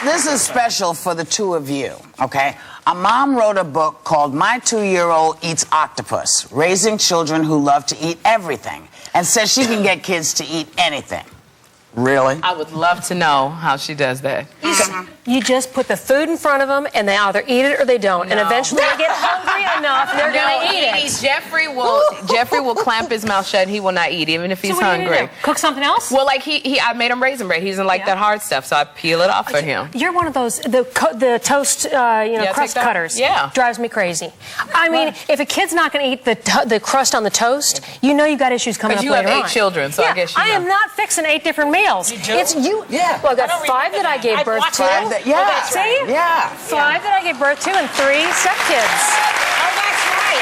this is special for the two of you, okay? A mom wrote a book called My 2-Year-Old Eats Octopus, Raising Children Who Love to Eat Everything, and says she can get kids to eat anything. Really? I would love to know how she does that. You just put the food in front of them, and they either eat it or they don't. And eventually they get hungry enough, they're going to eat it. Jeffrey will clamp his mouth shut, and he will not eat, even if he's hungry. Cook something else? Well, like I made him raisin bread. He doesn't like that hard stuff, so I peel it off for him. You're one of those, the toast, crust cutters. Yeah. Drives me crazy. I mean, if a kid's not going to eat the crust on the toast, you know you've got issues coming up later on. But you have 8 children, so I guess you know. I am not fixing 8 different meals. You do? It's you. Yeah. Well, I got 5 that I gave birth to. Yeah. See? Yeah. 5 that I gave birth to and 3 stepkids. Oh, that's right.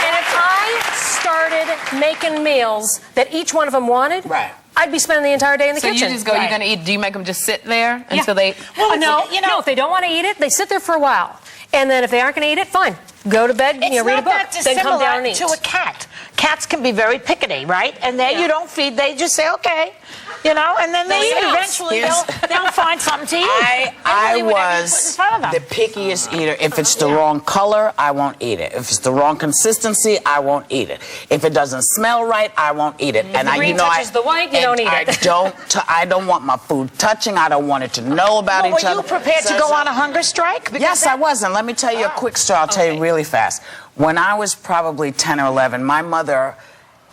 And if I started making meals that each one of them wanted, right, I'd be spending the entire day in the kitchen. kitchen. So you just go, you're going to eat, do you make them just sit there until they... Well, no, if they don't want to eat it, they sit there for a while. And then if they aren't going to eat it, fine. Go to bed, read a book, then come down and eat. It's not that dissimilar to a cat. Cats can be very pickety, right? And you don't feed, they just say, okay. You know, and then they eventually they'll find something to eat. I was the pickiest eater. If it's the wrong color, I won't eat it. If it's the wrong consistency, I won't eat it. If it doesn't smell right, I won't eat it. And the green touches the white, you don't eat it. I don't want my food touching. I don't want it to know about each other. Were you prepared to go on a hunger strike? Yes, I was. And let me tell you a quick story. I'll tell you really fast. When I was probably 10 or 11, my mother...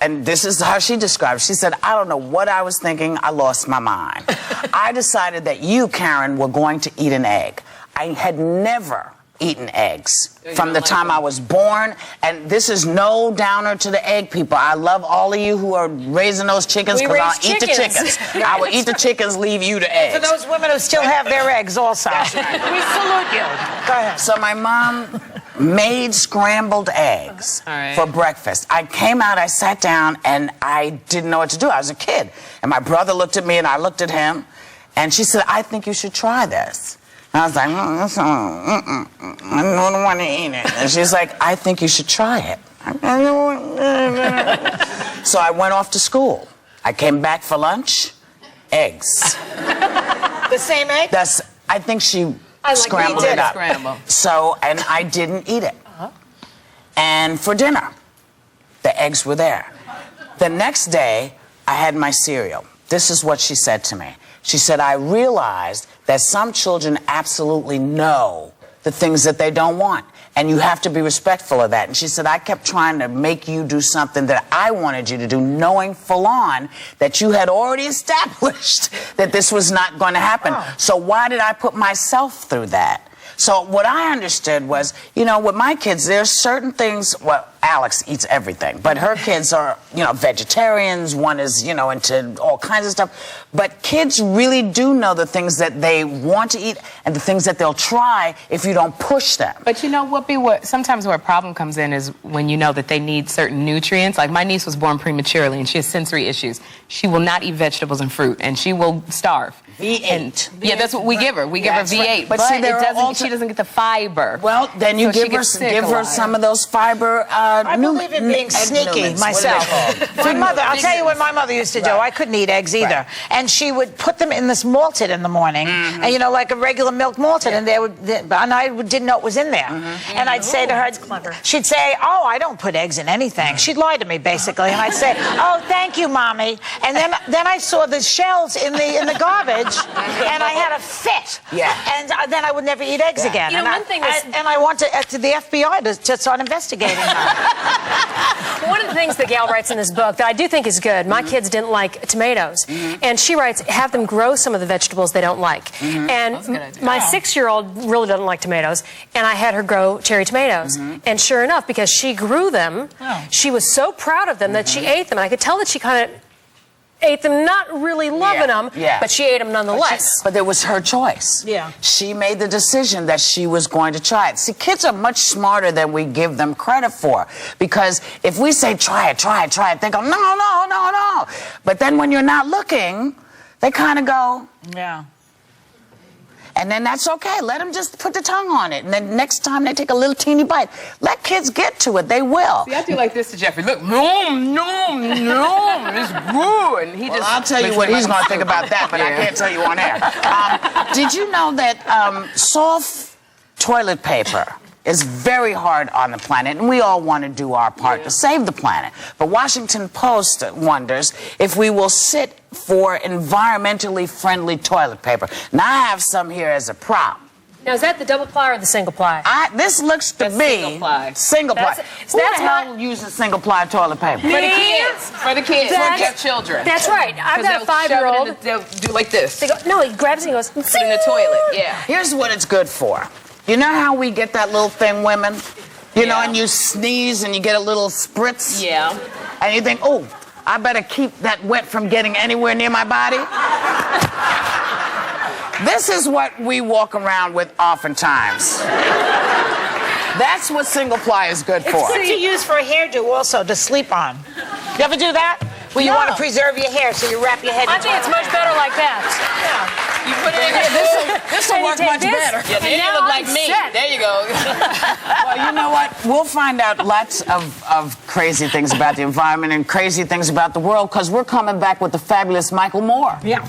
And this is how she described it. She said, I don't know what I was thinking. I lost my mind. I decided that you, Karen, were going to eat an egg. I had never eaten eggs from the time I was born. And this is no downer to the egg people. I love all of you who are raising those chickens because I'll eat the chickens. I will eat the chickens, leave you the eggs. For those women who still have their eggs also. That's right. We salute you. Go ahead. So my mom made scrambled eggs for breakfast. I came out, I sat down, and I didn't know what to do. I was a kid. And my brother looked at me, and I looked at him. And she said, I think you should try this. And I was like, I don't want to eat it. And she's like, I think you should try it. So I went off to school. I came back for lunch, eggs. The same egg? I think she scrambled it up. So, and I didn't eat it. And for dinner, the eggs were there. The next day, I had my cereal. This is what she said to me. She said, I realized that some children absolutely know the things that they don't want. And you have to be respectful of that. And she said, I kept trying to make you do something that I wanted you to do, knowing full on that you had already established that this was not going to happen. So why did I put myself through that? So what I understood was, you know, with my kids, there's certain things, well, Alex eats everything, but her kids are, you know, vegetarians. One is, you know, into all kinds of stuff. But kids really do know the things that they want to eat and the things that they'll try if you don't push them. But you know, sometimes where a problem comes in is when you know that they need certain nutrients. Like my niece was born prematurely and she has sensory issues. She will not eat vegetables and fruit and she will starve. V8. Yeah, that's what we give her. We give her V8. Right. But see, she doesn't get the fiber. Well, then you give her some of those fiber. I believe in being sneaky myself. My mother, I'll tell you what my mother used to do. I couldn't eat eggs either. And she would put them in this malted in the morning, and you know, like a regular milk malted, and I didn't know it was in there. And I'd say to her, she'd say, oh, I don't put eggs in anything. She'd lie to me, basically. And I'd say, oh, thank you, Mommy. And then I saw the shells in the garbage, and I had a fit. Yeah. And then I would never eat eggs again. You know, one thing is... And I want to the FBI to start investigating her. One of the things that Gail writes in this book that I do think is good, my kids didn't like tomatoes. And she writes, have them grow some of the vegetables they don't like. And my 6-year-old really doesn't like tomatoes, and I had her grow cherry tomatoes. And sure enough, because she grew them, she was so proud of them that she ate them. And I could tell that she kind of ate them, not really loving them, but she ate them nonetheless. But it was her choice. Yeah. She made the decision that she was going to try it. See, kids are much smarter than we give them credit for. Because if we say, try it, they go, no. But then when you're not looking, they kind of go, yeah. And then that's okay. Let them just put the tongue on it. And then next time they take a little teeny bite, let kids get to it. They will. See, I do like this to Jeffrey. Look, nom, it's good. And he just. I'll tell you what he's going to think about that, but I can't tell you on air. Did you know that soft toilet paper is very hard on the planet, and we all want to do our part to save the planet. But Washington Post wonders if we will sit for environmentally friendly toilet paper. Now, I have some here as a prop. Now, is that the double ply or the single ply? This looks to be single ply. Single ply. Who the hell uses single ply toilet paper? For the kids. For the kids. For their children. That's right. I've got a 5-year-old. They'll do like this. They go, no, he grabs it and goes, put it in the toilet. Yeah. Here's what it's good for. You know how we get that little thing, women? You know, and you sneeze and you get a little spritz? Yeah. And you think, oh, I better keep that wet from getting anywhere near my body? This is what we walk around with oftentimes. That's what single ply is good for. It's good to use for a hairdo also, to sleep on. You ever do that? Well, you want to preserve your hair, so you wrap your head. I think it's much better like that. You put it in here. This will work much better. Yeah, then you look like me. There you go. Well, you know what? We'll find out lots of crazy things about the environment and crazy things about the world, because we're coming back with the fabulous Michael Moore. Yeah.